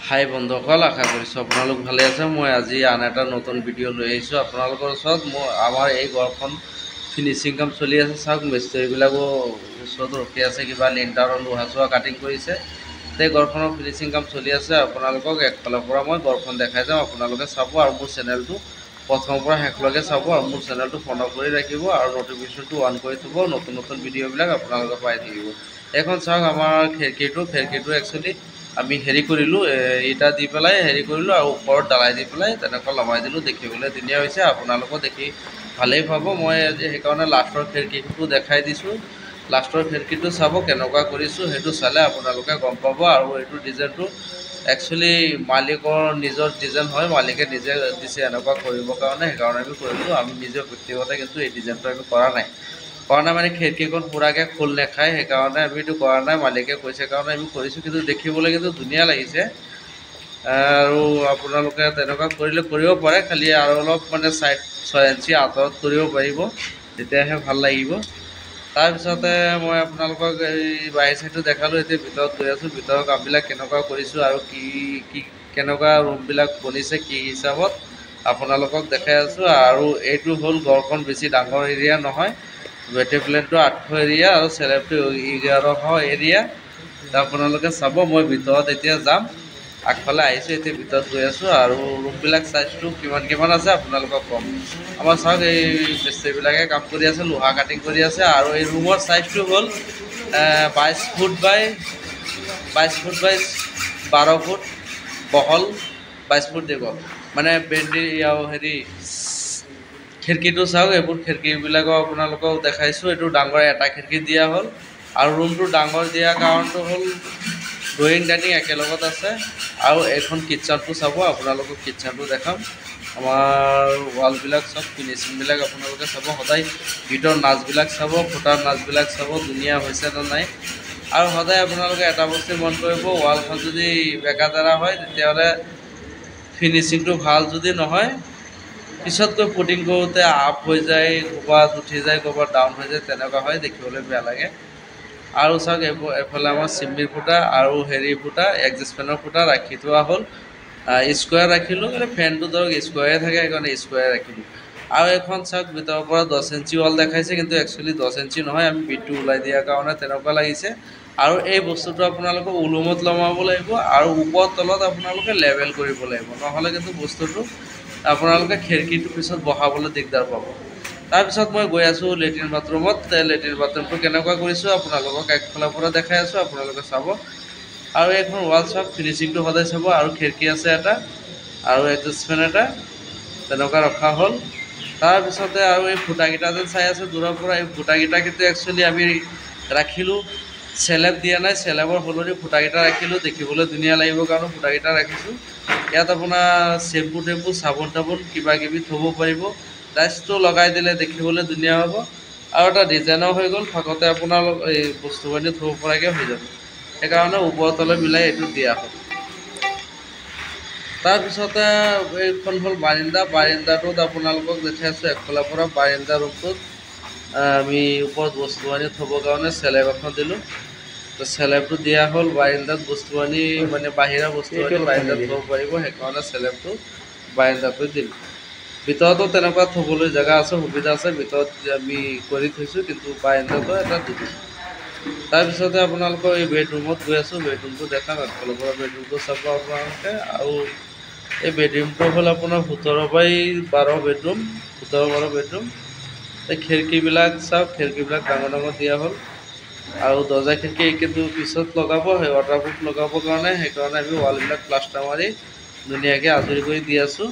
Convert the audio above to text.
হাই বন্ধুসকল, আশা কৰিছোঁ আপোনালোক ভালে আছে। মই আজি আন এটা নতুন ভিডিঅ' লৈ আহিছোঁ আপোনালোকৰ ওচৰত। আমাৰ এই ঘৰখন ফিনিচিং কাম চলি আছে। চাওক, মিস্ত্ৰীবিলাকো ওচৰত ৰখি আছে, কিবা লিণ্টাৰৰ লোহা চোহা কাটিং কৰিছে। এই ঘৰখনৰ ফিনিচিং কাম চলি আছে। আপোনালোকক একফালৰ পৰা মই ঘৰখন দেখাই যাম, আপোনালোকে চাব আৰু মোৰ চেনেলটো প্ৰথমৰ পৰা শেষলৈকে চাব আৰু মোৰ চেনেলটো ফ'ল' কৰি ৰাখিব আৰু ন'টিফিকেশ্যনটো অন কৰি থ'ব। নতুন নতুন ভিডিঅ'বিলাক আপোনালোকে পাই থাকিব। এখন চাওক, আমাৰ খিৰিকীটো একচুৱেলি আমি হেৰি কৰিলোঁ, ইটা দি পেলাই হেৰি কৰিলোঁ আৰু ওপৰত ডালাই দি পেলাই তেনেকুৱা লমাই দিলোঁ। দেখিবলৈ ধুনীয়া হৈছে, আপোনালোকেও দেখি ভালেই পাব। মই আজি সেইকাৰণে লাষ্টৰ খিৰিকীটো দেখাই দিছোঁ। লাষ্টৰ খিৰিকীটো চাব কেনেকুৱা কৰিছোঁ, সেইটো চালে আপোনালোকে গম পাব। আৰু এইটো ডিজাইনটো একচুৱেলি মালিকৰ নিজৰ ডিজাইন হয়, মালিকে নিজে দিছে এনেকুৱা কৰিবৰ কাৰণে, সেইকাৰণে আমি কৰিলোঁ। আমি নিজে ব্যক্তিগত কিন্তু এই ডিজাইনটো আমি কৰা নাই মানে খিৰিকীখন পূৰাকৈ খোল নাখায়, সেইকাৰণে আমি এইটো কৰা নাই। মালিকে কৈছে কাৰণে আমি কৰিছোঁ, কিন্তু দেখিবলৈ কিন্তু ধুনীয়া লাগিছে। আৰু আপোনালোকে তেনেকুৱা কৰিলে কৰিব পাৰে, খালি আৰু অলপ মানে 6 ইঞ্চি আঁতৰত কৰিব পাৰিব, তেতিয়াহে ভাল লাগিব। তাৰপিছতে মই আপোনালোকক এই বাহিৰ চাইডটো দেখালোঁ। এতিয়া ভিতৰত গৈ আছোঁ, ভিতৰৰ কামবিলাক কেনেকুৱা কৰিছোঁ আৰু কি কেনেকুৱা ৰুমবিলাক বনিছে, কি হিচাপত আপোনালোকক দেখাই আছোঁ। আৰু এইটো হ'ল ঘৰখন বেছি ডাঙৰ এৰিয়া নহয়, বেটে প্লেনটো 800 এৰিয়া আৰু চেলেবটো 1100 এৰিয়া। আপোনালোকে চাব, মই ভিতৰত এতিয়া যাম। আগফালে আহিছোঁ, এতিয়া ভিতৰত গৈ আছোঁ আৰু ৰুমবিলাক চাইজটো কিমান আছে আপোনালোকক ক'ম। আমাৰ চাওক, এই মিস্ত্ৰীবিলাকে কাম কৰি আছে, লোহা কাটিং কৰি আছে। আৰু এই ৰুমৰ চাইজটো হ'ল 22 ফুট বাই 12 ফুট বহল, 22 ফুট দীঘল। মানে বেণ্ডি হেৰি খিৰিকীটো চাওক, এইবোৰ খিৰিকীবিলাকো আপোনালোকক দেখাইছোঁ। এইটো ডাঙৰ এটা খিৰিকী দিয়া হ'ল। আৰু ৰুমটো ডাঙৰ দিয়া কাৰণটো হ'ল ড্ৰয়িং ডাইনিং একেলগত আছে। আৰু এইখন কিটচেনটো চাব, আপোনালোকক কিটচেনটো দেখাম। আমাৰ ৱালবিলাক চব ফিনিচিংবিলাক আপোনালোকে চাব, সদায় ভিতৰৰ নাচবিলাক চাব, ফুটাৰ নাচবিলাক চাব, ধুনীয়া হৈছে নে নাই। আৰু সদায় আপোনালোকে এটা বস্তু মন কৰিব, ৱালখন যদি বেকা তেৰা হয় তেতিয়াহ'লে ফিনিচিংটো ভাল যদি নহয়, পিছত গৈ পুটিং কৰোঁতে আপ হৈ যায়, ক'ৰবাত উঠি যায়, ক'ৰবাত ডাউন হৈ যায়, তেনেকুৱা হয়, দেখিবলৈ বেয়া লাগে। আৰু চাওক, এইফালে আমাৰ চিমনিৰ ফুটা আৰু হেৰি ফুটা, এডজাষ্ট ফেনৰ ফুটা ৰাখি থোৱা হ'ল। স্কুৱেৰ ৰাখিলোঁ, মানে ফেনটো ধৰক স্কুৱেৰে থাকে, সেইকাৰণে স্কুৱেৰ ৰাখিলোঁ। আৰু এখন চাওক, ভিতৰৰ পৰা 10 ইঞ্চি ৱাল দেখাইছে, কিন্তু একচুৱেলি 10 ইঞ্চি নহয়, আমি বিটটো ওলাই দিয়াৰ কাৰণে তেনেকুৱা লাগিছে। আৰু এই বস্তুটো আপোনালোকে ওলমত লমাব লাগিব আৰু ওপৰত তলত আপোনালোকে লেভেল কৰিব লাগিব, নহ'লে কিন্তু বস্তুটো আপোনালোকে খিৰিকীটোৰ পিছত বহাবলৈ দিগদাৰ পাব। তাৰপিছত মই গৈ আছোঁ লেট্ৰিন বাথৰুমত। লেট্ৰিন বাথৰুমটো কেনেকুৱা কৰিছোঁ আপোনালোকক একফালৰ পৰা দেখাই আছোঁ, আপোনালোকে চাব। আৰু এইখন ৱাল চাওক, ফিনিচিংটো সদায় চাব। আৰু খিৰিকী আছে এটা আৰু এডজাষ্ট ফেন এটা তেনেকুৱা ৰখা হ'ল। তাৰপিছতে আৰু এই ফুটাকেইটা যেন চাই আছে দূৰৰ পৰা, এই ফুটাকেইটা কিন্তু একচুৱেলি আমি ৰাখিলোঁ, চেলেব দিয়া নাই, চেলেবৰ সলনি ফুটাকেইটা ৰাখিলোঁ, দেখিবলৈ ধুনীয়া লাগিব কাৰণে ফুটাকেইটা ৰাখিছোঁ। ইয়াত আপোনাৰ চেম্পু টেম্পু, চাবোন তাবোন কিবা কিবি থ'ব পাৰিব। টাইলছটো লগাই দিলে দেখিবলৈ ধুনীয়া হ'ব আৰু এটা ডিজাইনো হৈ গ'ল, ফাকতে আপোনালোক এই বস্তু বাহিনী থ'ব পৰাকৈ হৈ যাব। সেইকাৰণে ওপৰৰ তলে মিলাই এইটো দিয়া হ'ল। তাৰপিছতে এইখন হ'ল বাৰিন্দা। বাৰিন্দাটোত আপোনালোকক দেখাইছোঁ একফালৰ পৰা। বাৰিন্দা ৰুমটোত আমি ওপৰত বস্তু আনি থ'বৰ কাৰণে চেলেব এখন দিলোঁ। তো চেলেবটো দিয়া হ'ল। বাৰিন্দাত বস্তু আনি মানে বাহিৰা বস্তু আনি বাৰিন্দাত থ'ব পাৰিব, সেইকাৰণে চেলেবটো বাৰিন্দাটো দিলোঁ। ভিতৰতো তেনেকুৱা থ'বলৈ জেগা আছে, সুবিধা আছে, ভিতৰত আমি কৰি থৈছোঁ, কিন্তু বাৰিন্দাটো এটা দিলোঁ। তাৰপিছতে আপোনালোকৰ এই বেডৰুমত গৈ আছোঁ। বেডৰুমটো দেখাম, একফালৰ পৰা বেডৰুমটো চাব আপোনালোকে। আৰু এই বেডৰুমটো হ'ল আপোনাৰ 17 বাই 12 বেডৰুম, 17-12 বেডৰুম। এই খিৰিকীবিলাক চাওক, খিৰিকীবিলাক ডাঙৰ ডাঙৰ দিয়া হ'ল। আৰু দৰ্জা খিৰিকী কিন্তু পিছত লগাব, সেই ৱাটাৰপ্ৰুফ লগাবৰ কাৰণে, সেইকাৰণে আমি ৱালবিলাক প্লাষ্টাৰ মাৰি ধুনীয়াকৈ আজৰি কৰি দি আছোঁ।